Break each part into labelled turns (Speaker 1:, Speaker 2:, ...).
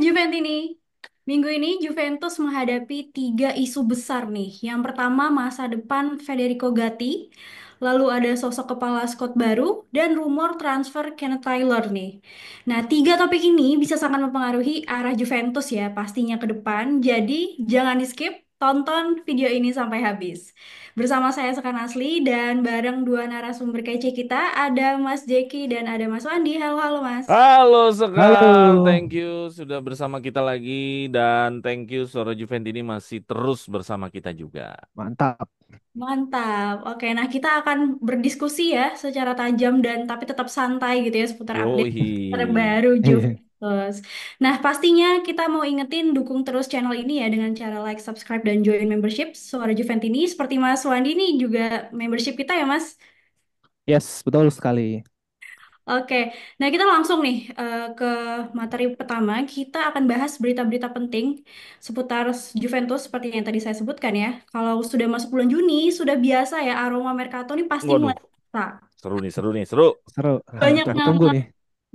Speaker 1: Juventini. Minggu ini Juventus menghadapi tiga isu besar nih. Yang pertama masa depan Federico Gatti, lalu ada sosok kepala Scott baru, dan rumor transfer Kenneth Taylor nih. Nah, tiga topik ini bisa sangat mempengaruhi arah Juventus ya pastinya ke depan. Jadi jangan di skip, tonton video ini sampai habis. Bersama saya Sekan Asli dan bareng dua narasumber kece kita, ada Mas Jeki dan ada Mas Wandi. Halo, halo Mas.
Speaker 2: Halo Sekar,
Speaker 3: Halo,
Speaker 2: thank you sudah bersama kita lagi dan thank you Suara Juventini masih terus bersama kita juga.
Speaker 3: mantap.
Speaker 1: Mantap. Oke, nah kita akan berdiskusi ya secara tajam dan tapi tetap santai gitu ya seputar update
Speaker 2: Yoi.
Speaker 1: terbaru Juventus. Nah, pastinya kita mau ingetin dukung terus channel ini ya dengan cara like, subscribe, dan join membership Suara Juventini. Seperti Mas Wandi ini juga membership kita ya, Mas.
Speaker 3: Yes, betul sekali.
Speaker 1: Oke, nah kita langsung nih ke materi pertama. Kita akan bahas berita-berita penting seputar Juventus seperti yang tadi saya sebutkan ya. Kalau sudah masuk bulan Juni, sudah biasa ya aroma Mercato ini pasti
Speaker 2: Waduh,
Speaker 1: mulai terasa.
Speaker 2: seru nih, seru nih, seru.
Speaker 3: Seru.
Speaker 1: Banyak
Speaker 3: Tunggu-tunggu
Speaker 1: nama
Speaker 3: nih.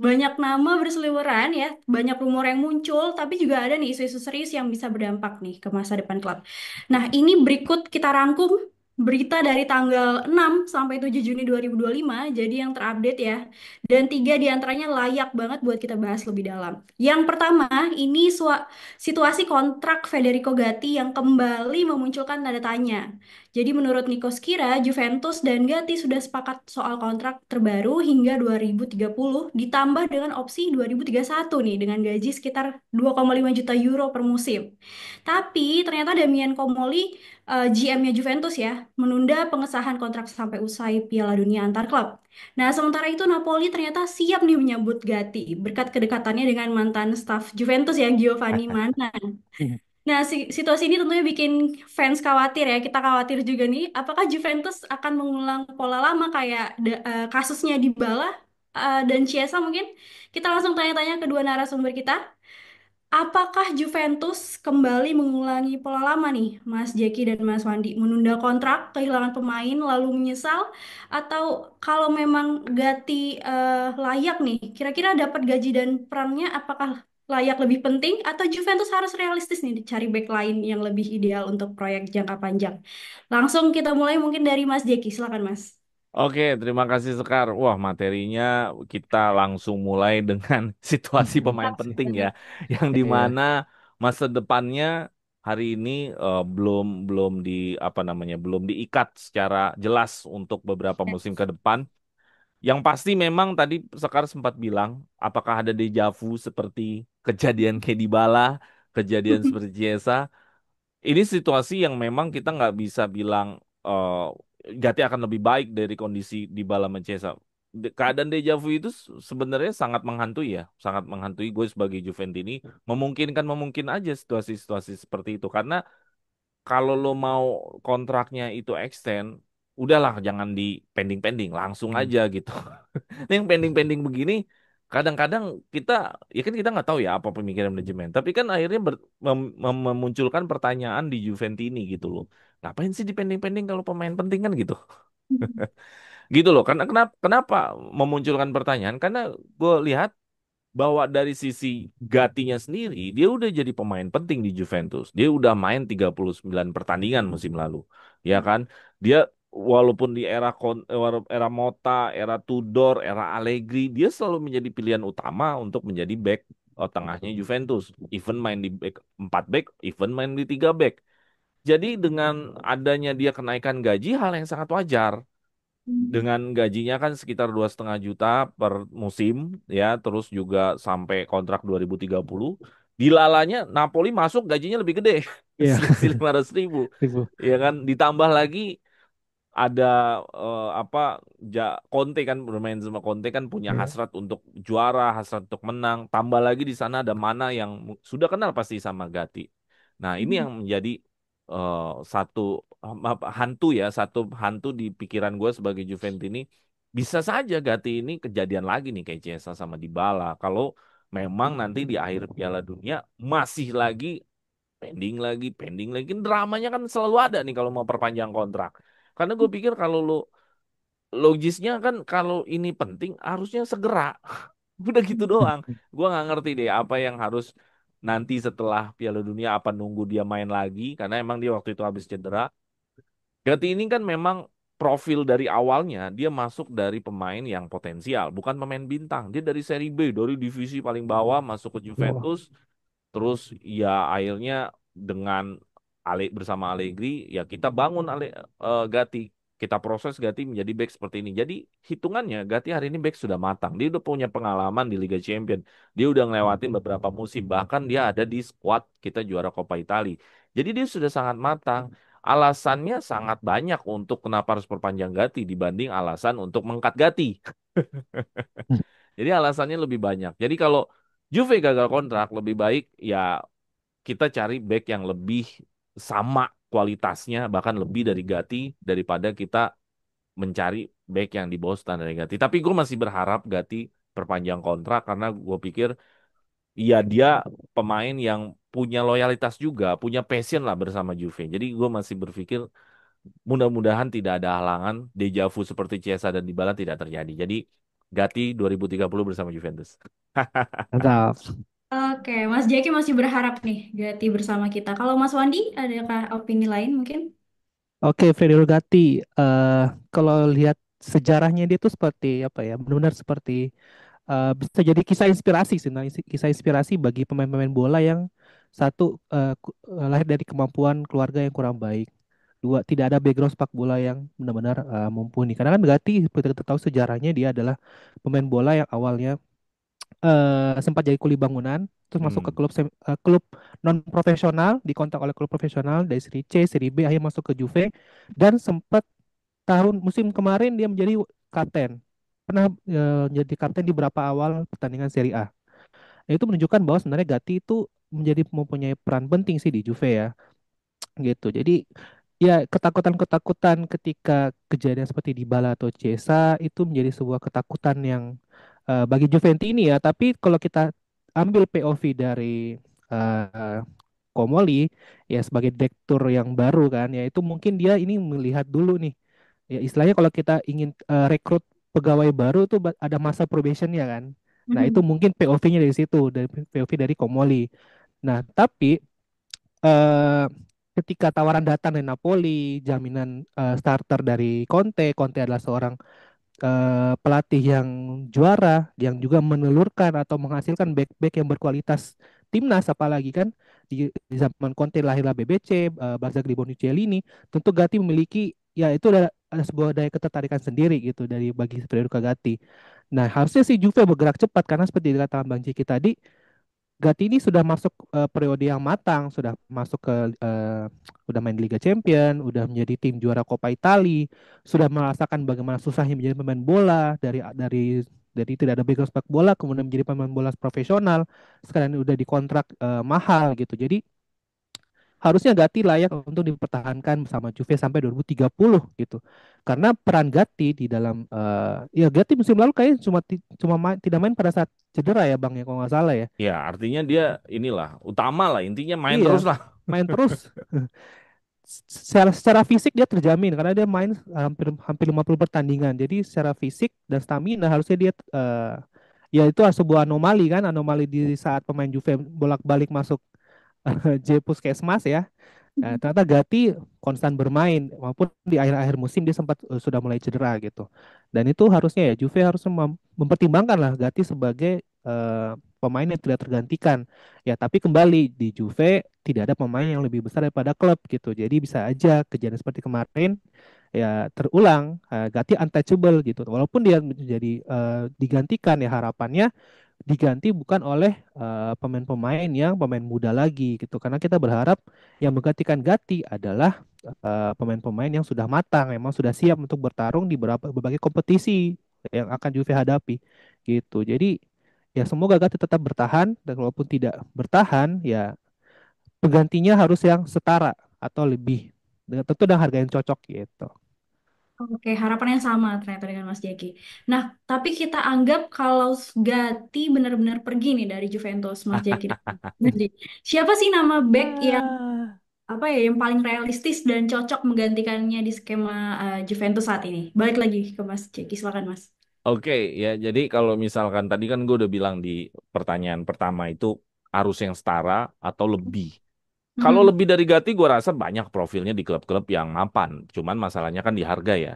Speaker 1: banyak nama berseliweran ya, banyak rumor yang muncul, tapi juga ada nih isu-isu serius yang bisa berdampak nih ke masa depan klub. Nah, ini berikut kita rangkum berita dari tanggal 6 sampai 7 Juni 2025, jadi yang terupdate ya. Dan tiga diantaranya layak banget buat kita bahas lebih dalam. Yang pertama, ini situasi kontrak Federico Gatti yang kembali memunculkan tanda tanya. Jadi menurut Nico Skira, Juventus dan Gatti sudah sepakat soal kontrak terbaru hingga 2030 ditambah dengan opsi 2031 nih dengan gaji sekitar 2,5 juta euro per musim. Tapi ternyata Damian Comoli, GM-nya Juventus ya, menunda pengesahan kontrak sampai usai Piala Dunia antar klub. Nah, sementara itu Napoli ternyata siap nih menyambut Gatti berkat kedekatannya dengan mantan staf Juventus ya, Giovanni Mana. Nah, situasi ini tentunya bikin fans khawatir ya. Kita khawatir juga nih, apakah Juventus akan mengulang pola lama kayak kasusnya Dybala dan Chiesa mungkin? Kita langsung tanya-tanya kedua narasumber kita. Apakah Juventus kembali mengulangi pola lama nih, Mas Jeki dan Mas Wandi? Menunda kontrak, kehilangan pemain, lalu menyesal? Atau kalau memang Gatti layak nih, kira-kira dapat gaji dan perannya apakah layak lebih penting? Atau Juventus harus realistis nih cari back line yang lebih ideal untuk proyek jangka panjang? Langsung kita mulai mungkin dari Mas Jeki, silakan Mas.
Speaker 2: Oke, terima kasih Sekar. Wah, materinya kita langsung mulai dengan situasi pemain penting ya, yang di
Speaker 3: Iya.
Speaker 2: mana masa depannya hari ini belum belum di apa namanya belum diikat secara jelas untuk beberapa musim ke depan. Yang pasti memang tadi Sekar sempat bilang, apakah ada deja vu seperti kejadian kayak Dybala, kejadian seperti Chiesa. Ini situasi yang memang kita nggak bisa bilang Gatti akan lebih baik dari kondisi Dybala sama Chiesa. Keadaan deja vu itu sebenarnya sangat menghantui ya, sangat menghantui gue sebagai Juventini. Memungkinkan memungkin aja situasi-situasi seperti itu karena kalau lo mau kontraknya itu extend, udahlah jangan di pending-pending, langsung
Speaker 3: Hmm.
Speaker 2: aja gitu. Nah, yang pending-pending begini, kadang-kadang kita, ya kan kita nggak tahu ya apa pemikiran manajemen. Tapi kan akhirnya memunculkan pertanyaan di Juventini gitu loh. Ngapain sih di pending-pending kalau pemain penting kan gitu? Gitu loh. Karena kenapa memunculkan pertanyaan? Karena gue lihat bahwa dari sisi Gatinya sendiri, dia udah jadi pemain penting di Juventus. Dia udah main 39 pertandingan musim lalu. Ya kan? Dia walaupun di era Motta, era Tudor, era Allegri, dia selalu menjadi pilihan utama untuk menjadi back tengahnya Juventus. Even main di back 4 back, even main di 3 back. Jadi dengan adanya dia kenaikan gaji hal yang sangat wajar dengan gajinya kan sekitar 2,5 juta per musim ya terus juga sampai kontrak 2030 dilalanya Napoli masuk gajinya lebih gede
Speaker 3: Iya.
Speaker 2: selisih 500 ribu
Speaker 3: Ribu.
Speaker 2: ya kan ditambah lagi ada apa Conte kan bermain sama Conte kan punya
Speaker 3: Iya.
Speaker 2: hasrat untuk juara hasrat untuk menang tambah lagi di sana ada Mana yang sudah kenal pasti sama Gatti. Nah, ini yang menjadi eh, satu hantu ya, satu hantu di pikiran gue sebagai Juventini. Bisa saja Gatti ini kejadian lagi nih kayak Chiesa sama Dybala. Kalau memang nanti di akhir Piala Dunia masih lagi pending lagi. Kan dramanya kan selalu ada nih kalau mau perpanjang kontrak. Karena gue pikir kalau lo logisnya kan kalau ini penting harusnya segera. Udah gitu doang. Gue nggak ngerti deh apa yang harus nanti setelah Piala Dunia apa nunggu dia main lagi karena emang dia waktu itu habis cedera. Gatti ini kan memang profil dari awalnya dia masuk dari pemain yang potensial, bukan pemain bintang. Dia dari seri B, dari divisi paling bawah masuk ke
Speaker 3: Oh,
Speaker 2: Juventus. Terus ya akhirnya dengan bersama Allegri ya kita bangun Gatti, kita proses Gatti menjadi back seperti ini. Jadi hitungannya Gatti hari ini back sudah matang. Dia udah punya pengalaman di Liga Champions. Dia udah ngelewatin beberapa musim. Bahkan dia ada di squad kita juara Coppa Italia. Jadi dia sudah sangat matang. Alasannya sangat banyak untuk kenapa harus perpanjang Gatti dibanding alasan untuk mengangkat Gatti. Jadi alasannya lebih banyak. Jadi kalau Juve gagal kontrak lebih baik ya kita cari back yang lebih sama kualitasnya bahkan lebih dari Gatti daripada kita mencari back yang di bawah standar Gatti. Tapi gue masih berharap Gatti perpanjang kontrak karena gue pikir ya dia pemain yang punya loyalitas juga, punya passion lah bersama Juve. Jadi gue masih berpikir mudah-mudahan tidak ada halangan deja vu seperti Chiesa dan Dybala tidak terjadi. Jadi Gatti 2030 bersama Juventus.
Speaker 3: mantap.
Speaker 1: Oke, Mas Jaki masih berharap nih Gati bersama kita. Kalau Mas Wandi, adakah opini lain mungkin?
Speaker 3: Oke, Fedel Gatti. Kalau lihat sejarahnya dia tuh seperti apa ya? Benar-benar seperti bisa jadi kisah inspirasi sih, nah, kisah inspirasi bagi pemain-pemain bola yang satu lahir dari kemampuan keluarga yang kurang baik. Dua, tidak ada background sepak bola yang benar-benar mumpuni. Karena kan Gatti seperti kita tahu sejarahnya dia adalah pemain bola yang awalnya sempat jadi kuli bangunan, terus masuk ke
Speaker 2: Hmm.
Speaker 3: klub non profesional, dikontak oleh klub profesional dari Serie C, Serie B, akhirnya masuk ke Juve dan sempat musim kemarin dia menjadi kapten. Pernah menjadi kapten di beberapa awal pertandingan Serie A. Nah, itu menunjukkan bahwa sebenarnya Gatti itu mempunyai peran penting sih di Juve ya gitu. Jadi ya ketakutan-ketakutan ketika kejadian seperti di Bala atau Chiesa itu menjadi sebuah ketakutan yang bagi Juventus ini ya. Tapi kalau kita ambil POV dari uh, Komoli ya sebagai direktur yang baru kan ya itu mungkin dia ini melihat dulu nih ya istilahnya kalau kita ingin rekrut pegawai baru tuh ada masa probation ya kan. Nah itu
Speaker 1: Mhm.
Speaker 3: mungkin POV-nya dari situ dari POV dari Komoli. Nah tapi eh, ketika tawaran datang dari Napoli, jaminan starter dari Conte, Conte adalah seorang pelatih yang juara, yang juga menelurkan atau menghasilkan back-back yang berkualitas timnas, apalagi kan di zaman Conte lahirlah BBC, Barzagli Bonucci, tentu Gatti memiliki ya itu ada sebuah daya ketertarikan sendiri gitu dari bagi Federico Gatti. Nah, harusnya si Juve bergerak cepat karena seperti dikatakan Bang Ciki tadi, Gatti ini sudah masuk periode yang matang, sudah masuk ke udah main di Liga Champion, udah menjadi tim juara Coppa Italia, sudah merasakan bagaimana susahnya menjadi pemain bola dari tidak ada background sepak bola kemudian menjadi pemain bola profesional, sekarang udah dikontrak mahal gitu. Jadi harusnya Gatti layak untuk dipertahankan bersama Juve sampai 2030 gitu. Karena peran Gatti di dalam ya Gatti musim lalu kayaknya tidak main pada saat cedera ya Bang ya kalau nggak salah ya.
Speaker 2: Ya, artinya dia inilah utama lah, intinya main
Speaker 3: Iya,
Speaker 2: terus lah.
Speaker 3: main terus. Secara fisik dia terjamin karena dia main hampir hampir 50 pertandingan. Jadi secara fisik dan stamina harusnya dia ya itu sebuah anomali kan, anomali di saat pemain Juve bolak-balik masuk J Puskesmas ya. Nah, ternyata Gatti konstan bermain maupun di akhir-akhir musim dia sempat sudah mulai cedera gitu. Dan itu harusnya ya Juve harus mempertimbangkan lah Gatti sebagai pemain yang tidak tergantikan. Ya, tapi kembali di Juve tidak ada pemain yang lebih besar daripada klub gitu. Jadi bisa aja kejadian seperti kemarin ya terulang. Gatti untouchable gitu. Walaupun dia menjadi digantikan ya harapannya diganti bukan oleh pemain-pemain yang pemain muda lagi gitu karena kita berharap yang menggantikan Gatti adalah pemain-pemain yang sudah matang memang sudah siap untuk bertarung di berbagai kompetisi yang akan Juve hadapi gitu jadi ya semoga Gatti tetap bertahan dan walaupun tidak bertahan ya penggantinya harus yang setara atau lebih dengan tentu dengan harga yang cocok gitu.
Speaker 1: Oke, harapannya sama ternyata dengan Mas Jaki. Nah, tapi kita anggap kalau Gatti benar-benar pergi nih dari Juventus, Mas Jaki. Jadi, siapa sih nama back yang
Speaker 2: Ah.
Speaker 1: apa ya yang paling realistis dan cocok menggantikannya di skema Juventus saat ini? Balik lagi ke Mas Jaki, silakan Mas.
Speaker 2: Oke, ya jadi kalau misalkan tadi kan gue udah bilang di pertanyaan pertama itu harus yang setara atau lebih. Kalau
Speaker 1: Mhm.
Speaker 2: lebih dari Gatti, gue rasa banyak profilnya di klub-klub yang mapan. Cuman masalahnya kan di harga ya.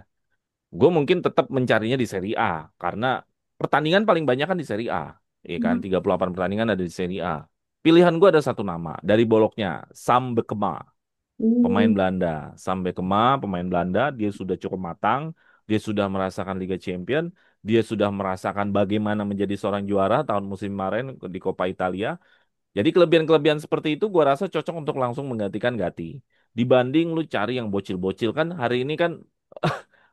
Speaker 2: Gue mungkin tetap mencarinya di Serie A karena pertandingan paling banyak kan di Serie A, ya kan?
Speaker 1: Mhm.
Speaker 2: 38 pertandingan ada di Serie A. Pilihan gue ada satu nama dari Bologna, Sam Bekema, pemain
Speaker 1: Uh.
Speaker 2: Belanda. Sam Bekema, pemain Belanda, dia sudah cukup matang, dia sudah merasakan Liga Champion, dia sudah merasakan bagaimana menjadi seorang juara tahun musim kemarin di Coppa Italia. Jadi kelebihan-kelebihan seperti itu gua rasa cocok untuk langsung menggantikan Gatti. Dibanding lu cari yang bocil-bocil kan hari ini kan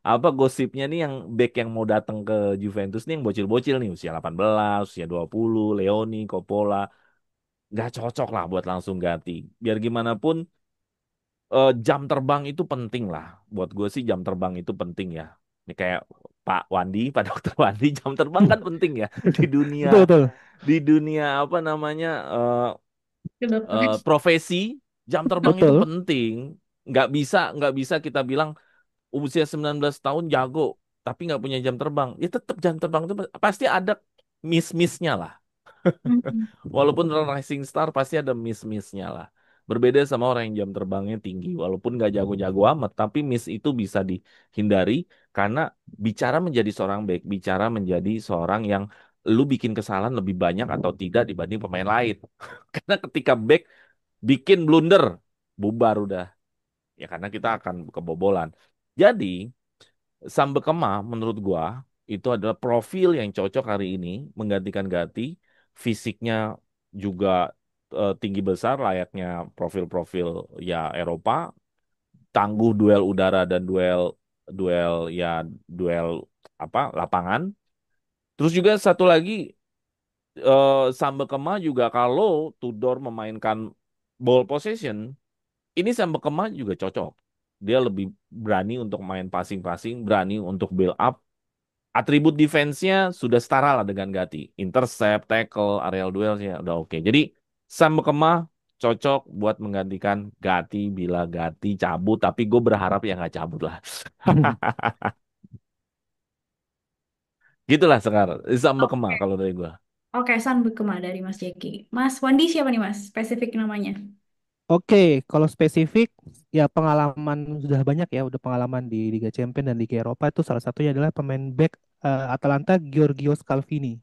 Speaker 2: apa gosipnya nih yang back yang mau datang ke Juventus nih yang bocil-bocil nih usia 18, usia 20, Leoni, Coppola. Nggak cocok lah buat langsung Gatti. Biar gimana pun jam terbang itu penting lah. Buat gue sih jam terbang itu penting ya. Ini kayak Pak Wandi, Pak Dokter Wandi, jam terbang kan penting ya di dunia
Speaker 3: Betul betul
Speaker 2: di dunia apa namanya
Speaker 1: Kedokteran.
Speaker 2: profesi. Jam terbang itu
Speaker 3: betul.
Speaker 2: penting. Nggak bisa kita bilang usia 19 tahun jago tapi nggak punya jam terbang. Ya tetap jam terbang itu pasti ada miss-missnya lah.
Speaker 1: Mhm.
Speaker 2: Walaupun rising star pasti ada miss-missnya lah. Berbeda sama orang yang jam terbangnya tinggi. Walaupun nggak jago-jago amat, tapi miss itu bisa dihindari karena bicara menjadi seorang back, bicara menjadi seorang yang lu bikin kesalahan lebih banyak atau tidak dibanding pemain lain. Karena ketika back bikin blunder, bubar udah. Ya karena kita akan kebobolan. Jadi, Sambekema menurut gua itu adalah profil yang cocok hari ini menggantikan Gatti. Fisiknya juga tinggi besar layaknya profil-profil ya Eropa, tangguh duel udara dan duel duel ya duel apa lapangan. Terus juga satu lagi Sambekema juga kalau Tudor memainkan ball possession, ini Sambekema juga cocok. Dia lebih berani untuk main passing-passing, berani untuk build up. Atribut defense-nya sudah setara lah dengan Gatti. Intercept, tackle, aerial duelsnya udah oke. Jadi Sam Bekemah cocok buat menggantikan Gatti bila Gatti cabut. Tapi gue berharap ya nggak cabut lah. Gitulah sekarang. Sam Bekemah kalau dari gue.
Speaker 1: Oke, San Bekema dari Mas Jeki. Mas Wandi siapa nih Mas? Spesifik namanya.
Speaker 3: Oke, kalau spesifik ya pengalaman sudah banyak ya, udah pengalaman di Liga Champions dan Liga Eropa itu salah satunya adalah pemain back Atalanta Giorgio Scalvini.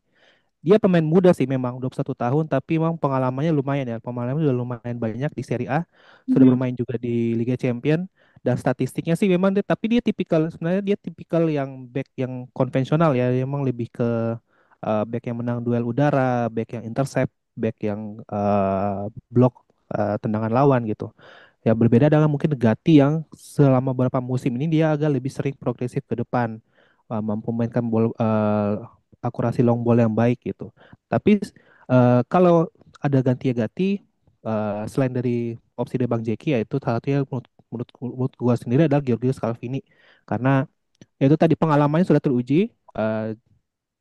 Speaker 3: Dia pemain muda sih memang 21 tahun tapi memang pengalamannya lumayan ya. Pengalamannya sudah lumayan banyak di Serie A, sudah
Speaker 1: Mhm.
Speaker 3: bermain juga di Liga Champions dan statistiknya sih memang dia tapi dia tipikal sebenarnya dia tipikal yang back yang konvensional ya. Dia memang lebih ke back yang menang duel udara, back yang intercept, back yang blok tendangan lawan gitu. Ya berbeda dengan mungkin Gatti yang selama beberapa musim ini dia agak lebih sering progresif ke depan, mampu mainkan akurasi long ball yang baik gitu. Tapi kalau ada ganti Gatti, selain dari opsi dari Bang Jeki yaitu salah satunya menurut gua sendiri adalah Giorgio Scalvini karena itu tadi pengalamannya sudah teruji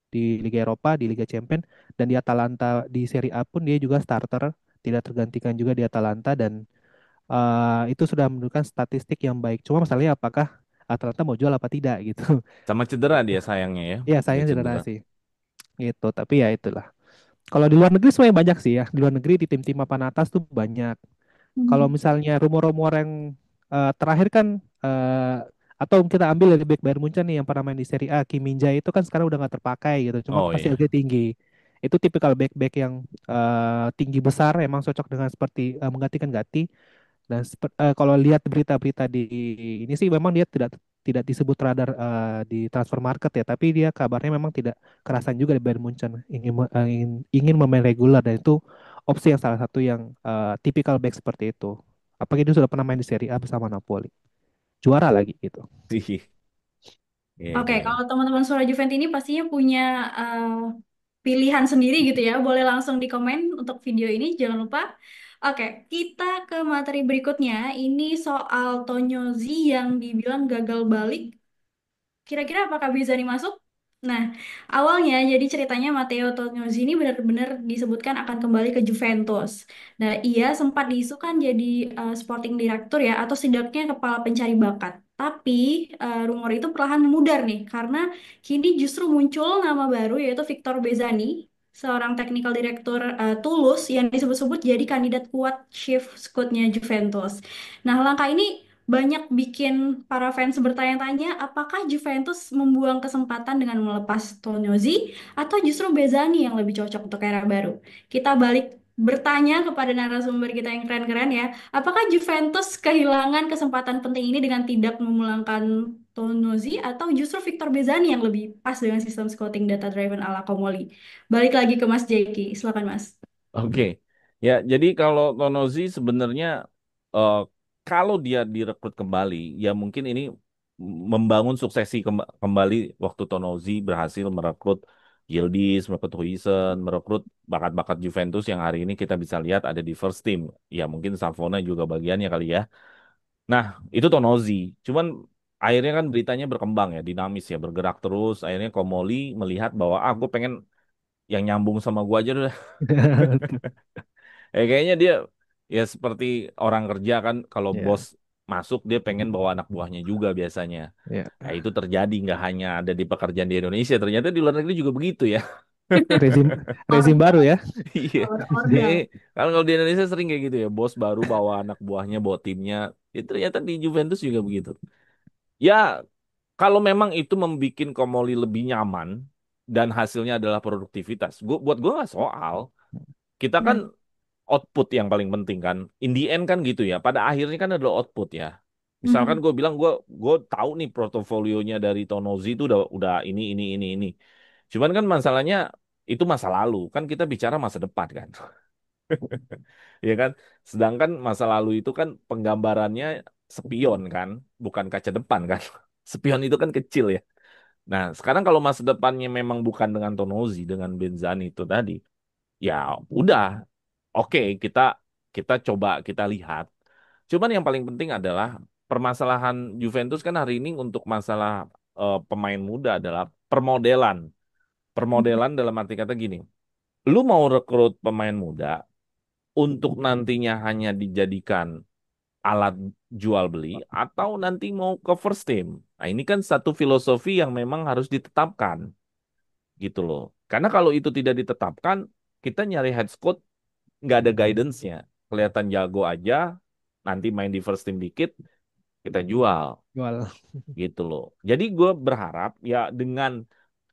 Speaker 3: di Liga Eropa, di Liga Champions dan di Atalanta di Serie A pun dia juga starter, tidak tergantikan juga di Atalanta dan itu sudah menunjukkan statistik yang baik. Cuma masalahnya apakah Atalanta mau jual apa tidak gitu.
Speaker 2: Sama cedera dia sayangnya ya.
Speaker 3: Ya
Speaker 2: Dia
Speaker 3: saya cedera
Speaker 2: cedera.
Speaker 3: sih gitu. Tapi ya itulah. Kalau di luar negeri sebenarnya banyak sih ya. Di luar negeri di tim-tim papan atas tuh banyak. Kalau
Speaker 1: Mhm.
Speaker 3: misalnya rumor-rumor yang terakhir kan atau kita ambil dari back Bayern Munchen nih yang pernah main di Serie A, Kim Min-jae itu kan sekarang udah nggak terpakai gitu. Cuma
Speaker 2: Oh
Speaker 3: masih
Speaker 2: iya.
Speaker 3: harga tinggi. Itu tipikal back-back yang tinggi besar, emang cocok dengan seperti menggantikan Gatti. Dan kalau lihat berita-berita di ini sih memang dia tidak tidak disebut radar di transfer market ya, tapi dia kabarnya memang tidak kerasan juga di Bayern Munchen ingin memain regular dan itu opsi yang salah satu yang tipikal back seperti itu. Apakah dia sudah pernah main di Serie A bersama Napoli? Juara lagi gitu.
Speaker 2: Iya,
Speaker 1: Oke,
Speaker 2: iya, iya.
Speaker 1: kalau teman-teman Suara Juventus ini pastinya punya eh, pilihan sendiri gitu ya. Boleh langsung di komen untuk video ini, jangan lupa. Oke, kita ke materi berikutnya. Ini soal Tonyozi yang dibilang gagal balik. Kira-kira apakah bisa dimasuk? Nah, awalnya jadi ceritanya Matteo Tonyozi ini benar-benar disebutkan akan kembali ke Juventus. Nah, ia sempat diisukan jadi sporting director ya, atau setidaknya kepala pencari bakat. Tapi rumor itu perlahan memudar nih, karena kini justru muncul nama baru yaitu Victor Bezzani seorang technical director Toulouse yang disebut-sebut jadi kandidat kuat chief scout-nya Juventus. Nah, langkah ini banyak bikin para fans bertanya-tanya apakah Juventus membuang kesempatan dengan melepas Tonyozi atau justru Bezzani yang lebih cocok untuk era baru. Kita balik bertanya kepada narasumber kita yang keren-keren ya. Apakah Juventus kehilangan kesempatan penting ini dengan tidak memulangkan Tonuzi atau justru Victor Bezzani yang lebih pas dengan sistem scouting data driven ala Komoli? Balik lagi ke Mas Jeki, silakan Mas.
Speaker 2: Oke. Ya, jadi kalau Tonozi sebenarnya eh, kalau dia direkrut kembali, ya mungkin ini membangun suksesi kembali waktu Tonozi berhasil merekrut Yildiz, merekrut Huijsen, merekrut bakat-bakat Juventus yang hari ini kita bisa lihat ada di first team. Ya mungkin Savona juga bagiannya kali ya. Nah, itu Tonozi. Cuman akhirnya kan beritanya berkembang ya, dinamis ya, bergerak terus. Akhirnya Komoli melihat bahwa gue pengen yang nyambung sama gua aja deh. Kayaknya dia ya seperti orang kerja kan kalau bos
Speaker 3: Ya,
Speaker 2: masuk dia pengen bawa anak buahnya juga biasanya.
Speaker 3: ya.
Speaker 2: Nah, itu terjadi nggak hanya ada di pekerjaan di Indonesia, ternyata di luar negeri juga begitu ya.
Speaker 3: Rezim rezim baru
Speaker 1: Order,
Speaker 3: ya.
Speaker 2: Iya. Jadi
Speaker 1: order.
Speaker 2: kalau di Indonesia sering kayak gitu ya, bos baru bawa anak buahnya, bawa timnya. Itu ternyata di Juventus juga begitu. Ya, kalau memang itu membuat Komoli lebih nyaman dan hasilnya adalah produktivitas, buat gua nggak soal. Kita kan
Speaker 1: Ya.
Speaker 2: output yang paling penting kan. In the end kan gitu ya. Pada akhirnya kan adalah output ya. Misalkan
Speaker 1: Mhm.
Speaker 2: gue bilang gue tahu nih portofolionya dari Tonozi itu udah ini. Cuman kan masalahnya itu masa lalu. Kan kita bicara masa depan kan. Ya kan? Sedangkan masa lalu itu kan penggambarannya spion kan, bukan kaca depan kan. Spion itu kan kecil ya. Nah, sekarang kalau masa depannya memang bukan dengan Tonozi, dengan Benzani itu tadi, ya udah. Oke, kita kita coba kita lihat. Cuman yang paling penting adalah permasalahan Juventus kan hari ini untuk masalah pemain muda adalah permodelan. Permodelan dalam arti kata gini, lu mau rekrut pemain muda untuk nantinya hanya dijadikan alat jual beli atau nanti mau ke first team. Nah, ini kan satu filosofi yang memang harus ditetapkan gitu loh. Karena kalau itu tidak ditetapkan, kita nyari head coach nggak ada guidance-nya. Kelihatan jago aja, nanti main di first team dikit, kita jual
Speaker 3: Jual.
Speaker 2: gitu loh. Jadi gue berharap ya dengan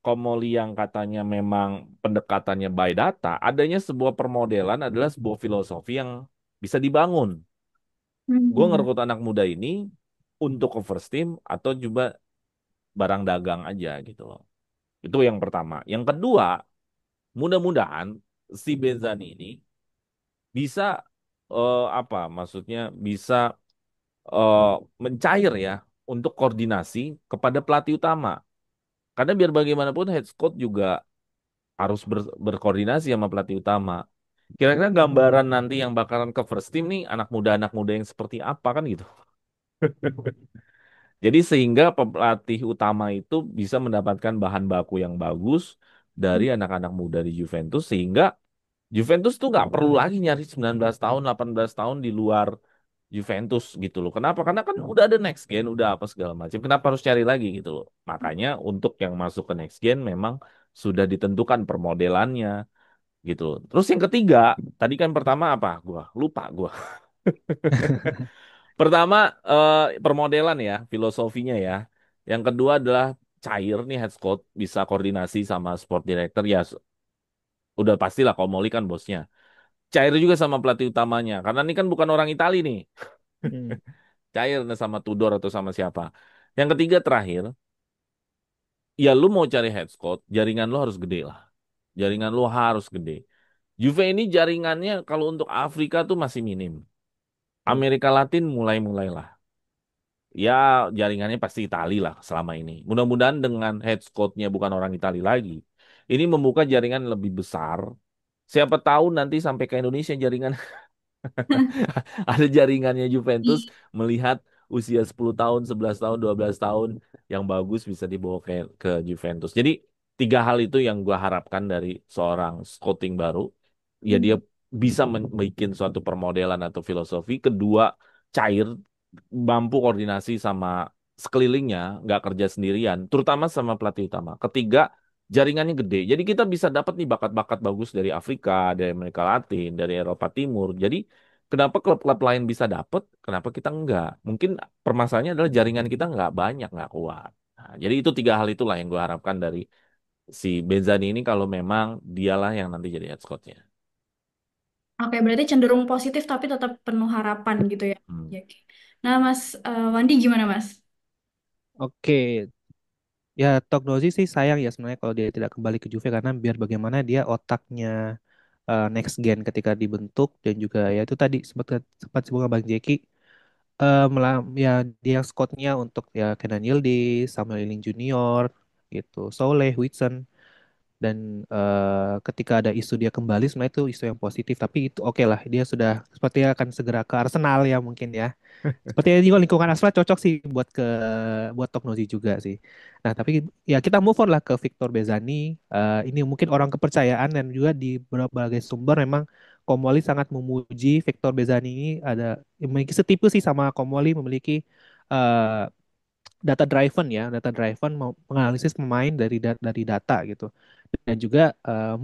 Speaker 2: Komoli yang katanya memang pendekatannya by data, adanya sebuah permodelan adalah sebuah filosofi yang bisa dibangun. Gue
Speaker 1: Mhm.
Speaker 2: ngerekrut anak muda ini untuk ke first team atau juga barang dagang aja gitu loh. Itu yang pertama. Yang kedua, mudah-mudahan si Benzani ini bisa apa maksudnya bisa eh, mencair ya untuk koordinasi kepada pelatih utama. Karena biar bagaimanapun head coach juga harus berkoordinasi sama pelatih utama. Kira-kira gambaran nanti yang bakalan ke first team nih anak muda yang seperti apa kan gitu. Jadi sehingga pelatih utama itu bisa mendapatkan bahan baku yang bagus dari anak-anak muda di Juventus sehingga Juventus tuh nggak perlu lagi nyari 19 tahun, 18 tahun di luar Juventus gitu loh. Kenapa? Karena kan udah ada next gen, udah apa segala macam. Kenapa harus cari lagi gitu loh. Makanya untuk yang masuk ke next gen memang sudah ditentukan permodelannya gitu loh. Terus yang ketiga, tadi kan pertama apa? Gua lupa gua. Pertama permodelan ya, filosofinya ya. Yang kedua adalah cair nih head coach bisa koordinasi sama sport director ya udah pastilah Komoli kan bosnya. Cair juga sama pelatih utamanya karena ini kan bukan orang Itali nih.
Speaker 3: Hmm.
Speaker 2: Cair nih sama Tudor atau sama siapa. Yang ketiga terakhir, ya lu mau cari head coach, jaringan lu harus gede lah. Jaringan lu harus gede. Juve ini jaringannya kalau untuk Afrika tuh masih minim. Amerika Latin mulai-mulailah. Ya jaringannya pasti Itali lah selama ini. Mudah-mudahan dengan head coach-nya bukan orang Itali lagi. Ini membuka jaringan lebih besar. Siapa tahu nanti sampai ke Indonesia jaringan ada jaringannya Juventus melihat usia 10 tahun, 11 tahun, 12 tahun yang bagus bisa dibawa ke Juventus. Jadi tiga hal itu yang gue harapkan dari seorang scouting baru. Ya dia bisa membuat suatu permodelan atau filosofi. Kedua, cair, mampu koordinasi sama sekelilingnya, nggak kerja sendirian, terutama sama pelatih utama. Ketiga, jaringannya gede. Jadi kita bisa dapat nih bakat-bakat bagus dari Afrika, dari Amerika Latin, dari Eropa Timur. Jadi kenapa klub-klub lain bisa dapat, kenapa kita enggak? Mungkin permasalahannya adalah jaringan kita nggak banyak, nggak kuat. Nah, jadi itu tiga hal itulah yang gue harapkan dari si Benzani ini kalau memang dialah yang nanti jadi head coach-nya.
Speaker 1: Oke, berarti cenderung positif tapi tetap penuh harapan gitu ya.
Speaker 2: Hmm.
Speaker 1: Ya, oke. Nah, Mas Wandi gimana, Mas?
Speaker 3: Oke, ya Tognozi sih sayang ya sebenarnya kalau dia tidak kembali ke Juve karena biar bagaimana dia otaknya next gen ketika dibentuk dan juga ya itu tadi sempat sempat sebut Bang Jeki ya dia squadnya untuk ya Kenan Yildiz, Samuel Eling Junior gitu, Soleh, Huijsen dan ketika ada isu dia kembali sebenarnya itu isu yang positif tapi itu oke lah dia sudah sepertinya akan segera ke Arsenal ya mungkin ya. Sepertinya juga lingkungan Astra cocok sih buat Toknozi juga sih. Nah, tapi ya kita move on lah ke Victor Bezani. Ini mungkin orang kepercayaan dan juga di berbagai sumber memang Komoli sangat memuji Victor Bezani ini ada memiliki setipe sih sama Komoli memiliki eh, data driven ya, data driven menganalisis pemain dari data gitu. Dan juga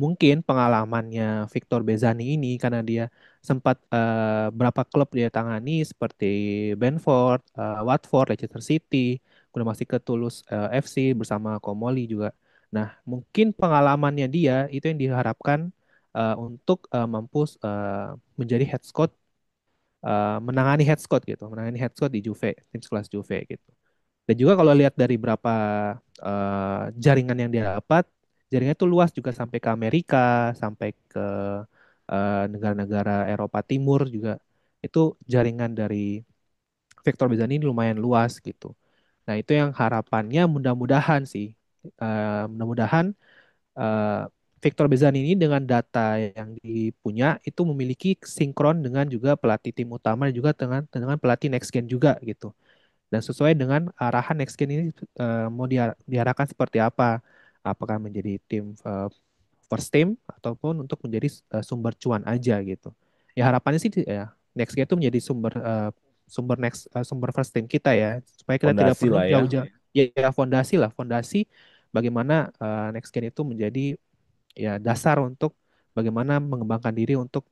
Speaker 3: mungkin pengalamannya Victor Bezani ini karena dia sempat berapa klub dia tangani seperti Brentford, Watford, Leicester City, kemudian masih ke Toulouse FC bersama Komoli juga. Nah, mungkin pengalamannya dia itu yang diharapkan untuk mampu menjadi head coach, menangani head coach gitu, menangani head coach di Juve, tim sekelas Juve gitu. Dan juga kalau lihat dari berapa jaringan yang dia dapat, jaringannya itu luas juga sampai ke Amerika, sampai ke negara-negara Eropa Timur juga. Itu jaringan dari Victor Bezani ini lumayan luas gitu. Nah, itu yang harapannya mudah-mudahan sih. Mudah-mudahan eh, Victor Bezani ini dengan data yang dipunya itu memiliki sinkron dengan juga pelatih tim utama dan juga dengan pelatih next gen juga gitu dan sesuai dengan arahan next gen ini mau diarahkan seperti apa apakah menjadi tim first team ataupun untuk menjadi sumber cuan aja gitu ya harapannya sih ya next gen itu menjadi sumber first team kita ya supaya kita tidak
Speaker 2: Fondasi
Speaker 3: perlu
Speaker 2: lah ya.
Speaker 3: jauh-jauh ya fondasi lah fondasi bagaimana next gen itu menjadi ya dasar untuk bagaimana mengembangkan diri untuk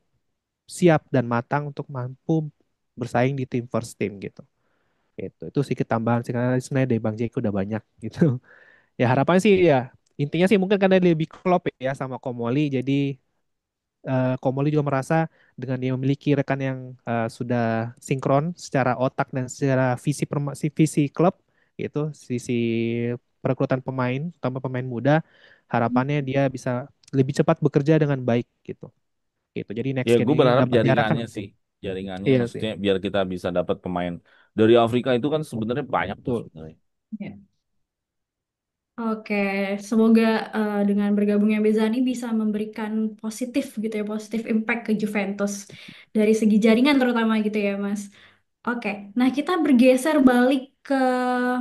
Speaker 3: siap dan matang untuk mampu bersaing di tim first team gitu. Itu sedikit tambahan sih karena sebenarnya dari Bang Jeko udah banyak gitu. Ya harapannya sih ya intinya sih mungkin karena dia lebih klop ya sama Komoli jadi Komoli juga merasa dengan dia memiliki rekan yang sudah sinkron secara otak dan secara visi klub gitu sisi perekrutan pemain tambah pemain muda harapannya dia bisa lebih cepat bekerja dengan baik gitu. Gitu. Jadi
Speaker 2: Ya,
Speaker 3: next gen
Speaker 2: gue
Speaker 3: ini
Speaker 2: berharap
Speaker 3: dapat diarahkan.
Speaker 2: jaringannya sih. Jaringannya
Speaker 3: Iya sih.
Speaker 2: maksudnya biar kita bisa dapat pemain dari Afrika itu kan sebenarnya banyak tuh
Speaker 3: Betul.
Speaker 2: sebenarnya.
Speaker 1: Ya. Oke, semoga dengan bergabungnya Bezani bisa memberikan positif gitu ya, positif impact ke Juventus dari segi jaringan terutama gitu ya, Mas. Oke, nah kita bergeser balik ke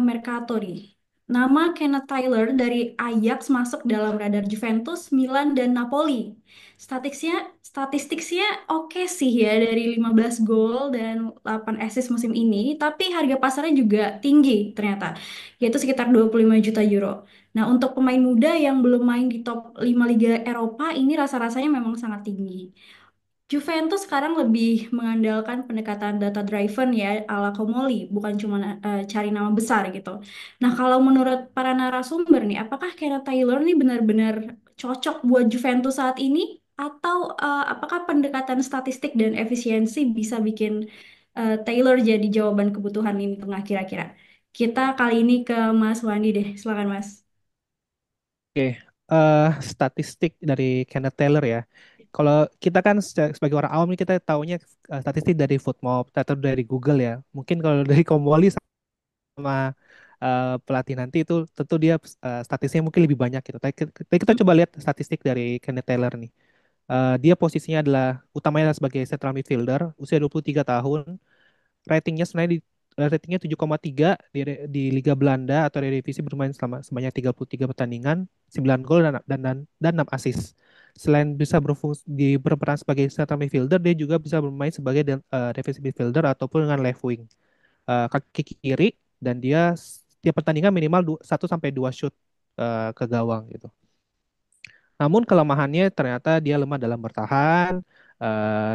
Speaker 1: Mercato nih. Nama Kenneth Tyler dari Ajax masuk dalam radar Juventus, Milan, dan Napoli. Statistiknya oke sih ya dari 15 gol dan 8 assist musim ini, tapi harga pasarnya juga tinggi ternyata, yaitu sekitar 25 juta euro. Nah, untuk pemain muda yang belum main di top 5 Liga Eropa ini rasa-rasanya memang sangat tinggi. Juventus sekarang lebih mengandalkan pendekatan data driven ya ala Comoli, bukan cuma cari nama besar gitu. Nah, kalau menurut para narasumber nih, apakah Kenneth Taylor nih benar-benar cocok buat Juventus saat ini? Atau apakah pendekatan statistik dan efisiensi bisa bikin Taylor jadi jawaban kebutuhan ini tengah kira-kira? Kita kali ini ke Mas Wandi deh, silakan Mas.
Speaker 3: Oke, statistik dari Kenneth Taylor ya. Kalau kita kan sebagai orang awam nih kita taunya statistik dari Footmob atau dari Google ya. Mungkin kalau dari Komoli sama pelatih nanti itu tentu dia statistiknya mungkin lebih banyak gitu. Tapi kita coba lihat statistik dari Kenneth Taylor nih. Dia posisinya adalah utamanya sebagai central midfielder, usia 23 tahun, ratingnya sebenarnya ratingnya 7,3 di Liga Belanda atau di divisi bermain selama sebanyak 33 pertandingan, 9 gol dan 6 assist. Selain bisa berperan sebagai central midfielder, dia juga bisa bermain sebagai defensive midfielder ataupun dengan left wing. Kaki kiri dan dia setiap pertandingan minimal 1 sampai 2 shoot ke gawang gitu. Namun kelemahannya ternyata dia lemah dalam bertahan,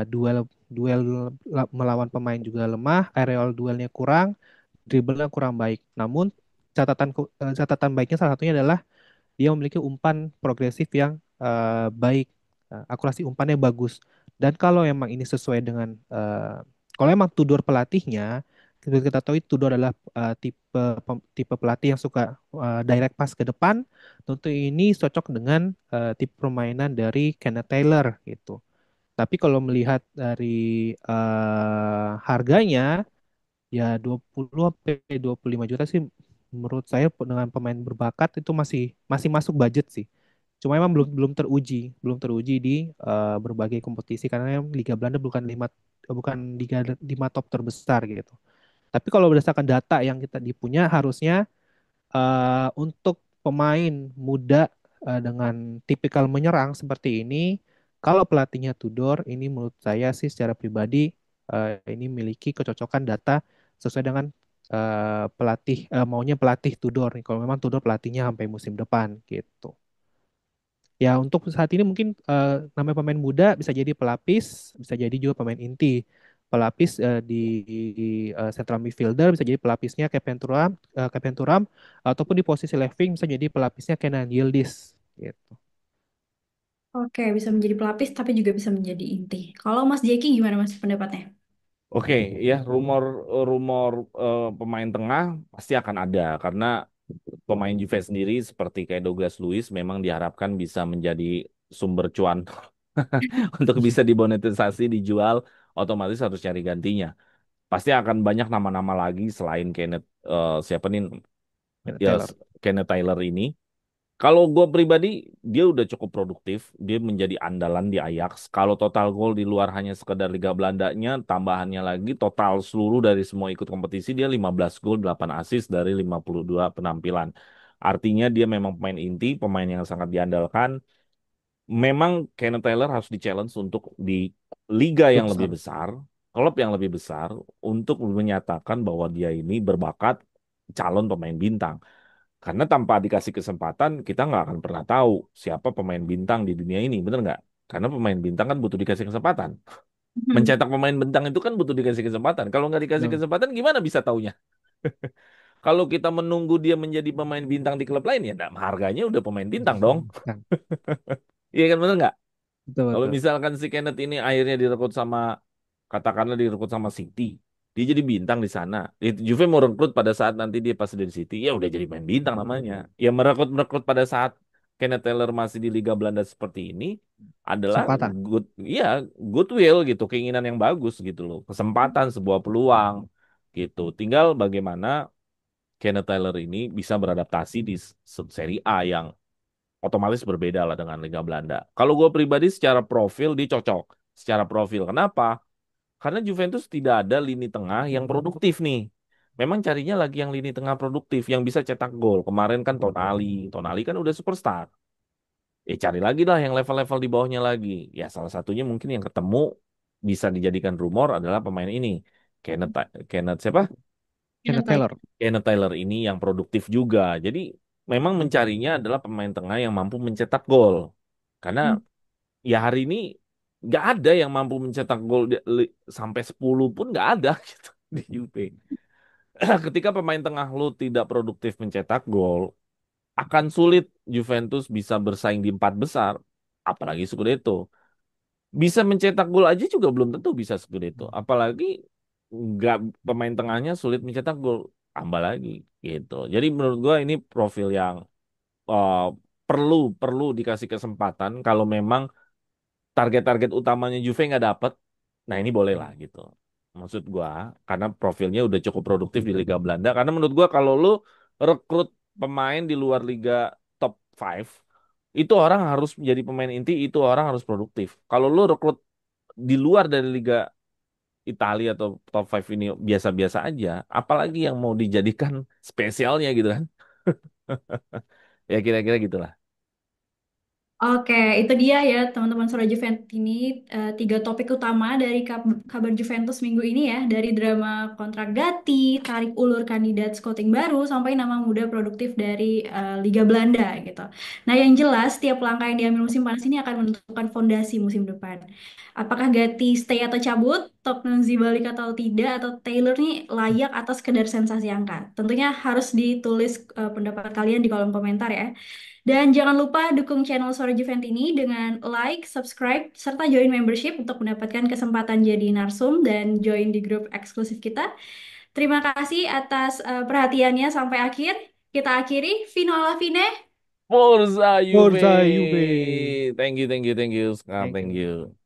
Speaker 3: duel duel melawan pemain juga lemah, aerial duelnya kurang, dribblenya kurang baik. Namun catatan baiknya salah satunya adalah dia memiliki umpan progresif yang baik. Akurasi umpannya bagus. Dan kalau emang ini sesuai dengan kalau emang Tudor pelatihnya, kita tahu Tudor adalah tipe pelatih yang suka direct pass ke depan. Tentu ini cocok dengan tipe permainan dari Kenneth Taylor gitu. Tapi kalau melihat dari harganya, ya 20 sampai 25 juta sih menurut saya dengan pemain berbakat itu masih masih masuk budget sih. Cuma emang belum teruji di berbagai kompetisi karena Liga Belanda bukan lima top terbesar gitu. Tapi kalau berdasarkan data yang kita dipunya harusnya untuk pemain muda dengan tipikal menyerang seperti ini, kalau pelatihnya Tudor, ini menurut saya sih secara pribadi ini memiliki kecocokan data sesuai dengan maunya pelatih Tudor nih. Kalau memang Tudor pelatihnya sampai musim depan gitu. Ya untuk saat ini mungkin namanya pemain muda bisa jadi pelapis, bisa jadi juga pemain inti. Pelapis di central midfielder bisa jadi pelapisnya Kevin Turam, ataupun di posisi left wing bisa jadi pelapisnya Kenan Yildiz gitu.
Speaker 1: Oke, bisa menjadi pelapis tapi juga bisa menjadi inti. Kalau Mas Jeki gimana Mas pendapatnya?
Speaker 2: Oke, ya rumor rumor pemain tengah pasti akan ada karena pemain Juve sendiri seperti kayak Douglas Luiz memang diharapkan bisa menjadi sumber cuan untuk bisa dimonetisasi, dijual, otomatis harus cari gantinya. Pasti akan banyak nama-nama lagi selain siapa nih, ya
Speaker 3: Taylor.
Speaker 2: Kenneth Taylor ini. Kalau gue pribadi, dia udah cukup produktif. Dia menjadi andalan di Ajax. Kalau total gol di luar hanya sekedar Liga Belandanya, tambahannya lagi total seluruh dari semua ikut kompetisi, dia 15 gol, 8 assist dari 52 penampilan. Artinya dia memang pemain inti, pemain yang sangat diandalkan. Memang Kenneth Taylor harus di-challenge untuk di liga
Speaker 3: Klub
Speaker 2: yang lebih
Speaker 3: besar.
Speaker 2: besar, klub yang lebih besar, untuk menyatakan bahwa dia ini berbakat calon pemain bintang. Karena tanpa dikasih kesempatan, kita nggak akan pernah tahu siapa pemain bintang di dunia ini, bener nggak? Karena pemain bintang kan butuh dikasih kesempatan.
Speaker 1: Hmm.
Speaker 2: Mencetak pemain bintang itu kan butuh dikasih kesempatan. Kalau nggak dikasih
Speaker 3: Betul.
Speaker 2: kesempatan, gimana bisa taunya? Kalau kita menunggu dia menjadi pemain bintang di klub lain, ya nah, harganya udah pemain bintang dong.
Speaker 3: Kan.
Speaker 2: Iya kan bener nggak?
Speaker 3: Betul
Speaker 2: Kalau
Speaker 3: betul.
Speaker 2: misalkan si Kenneth ini akhirnya direkrut sama, katakanlah direkrut sama City, dia jadi bintang di sana. Itu Juve mau rekrut pada saat nanti dia pas di City, ya udah jadi main bintang namanya. Ya merekrut pada saat Kenneth Taylor masih di Liga Belanda seperti ini adalah
Speaker 3: Kesempatan.
Speaker 2: good, ya goodwill gitu, keinginan yang bagus gitu loh, kesempatan, sebuah peluang gitu. Tinggal bagaimana Kenneth Taylor ini bisa beradaptasi di Serie A yang otomatis berbeda lah dengan Liga Belanda. Kalau gue pribadi secara profil dia cocok. Secara profil. Kenapa? Karena Juventus tidak ada lini tengah yang produktif nih. Memang carinya lagi yang lini tengah produktif yang bisa cetak gol. Kemarin kan Tonali. Tonali kan udah superstar. Cari lagi lah yang level-level di bawahnya lagi. Ya salah satunya mungkin yang ketemu bisa dijadikan rumor adalah pemain ini. Kenneth, Kenneth siapa?
Speaker 3: Kenneth Taylor.
Speaker 2: Kenneth Taylor ini yang produktif juga. Jadi memang mencarinya adalah pemain tengah yang mampu mencetak gol. Karena ya hari ini nggak ada yang mampu mencetak gol sampai 10 pun nggak ada gitu di UP. Ketika pemain tengah lu tidak produktif mencetak gol, akan sulit Juventus bisa bersaing di empat besar, apalagi Scudetto. Bisa mencetak gol aja juga belum tentu bisa Scudetto, apalagi nggak, pemain tengahnya sulit mencetak gol, tambah lagi gitu. Jadi menurut gua ini profil yang eh, perlu perlu dikasih kesempatan kalau memang target-target utamanya Juve nggak dapet, nah ini boleh lah gitu. Maksud gua, karena profilnya udah cukup produktif di Liga Belanda. Karena menurut gua kalau lu rekrut pemain di luar Liga top 5, itu orang harus menjadi pemain inti, itu orang harus produktif. Kalau lu rekrut di luar dari Liga Italia atau top 5 ini biasa-biasa aja, apalagi yang mau dijadikan spesialnya gitu kan. Ya kira-kira gitulah.
Speaker 1: Oke, itu dia ya teman-teman Sora Juventus ini tiga topik utama dari kabar Juventus minggu ini ya, dari drama kontrak Gatti, tarik ulur kandidat scouting baru, sampai nama muda produktif dari Liga Belanda gitu. Nah, yang jelas tiap langkah yang diambil musim panas ini akan menentukan fondasi musim depan. Apakah Gatti stay atau cabut, Toknonzi balik atau tidak, atau Taylor nih layak atas sekedar sensasi angka? Tentunya harus ditulis pendapat kalian di kolom komentar ya. Dan jangan lupa dukung channel Sora Juvent ini dengan like, subscribe, serta join membership untuk mendapatkan kesempatan jadi narsum dan join di grup eksklusif kita. Terima kasih atas perhatiannya sampai akhir. Kita akhiri. Vino alla fine.
Speaker 2: Forza
Speaker 3: Forza Juve.
Speaker 2: Juve. Thank you, thank you, thank you, Scott.
Speaker 3: Thank
Speaker 2: Thank
Speaker 3: you.
Speaker 2: you.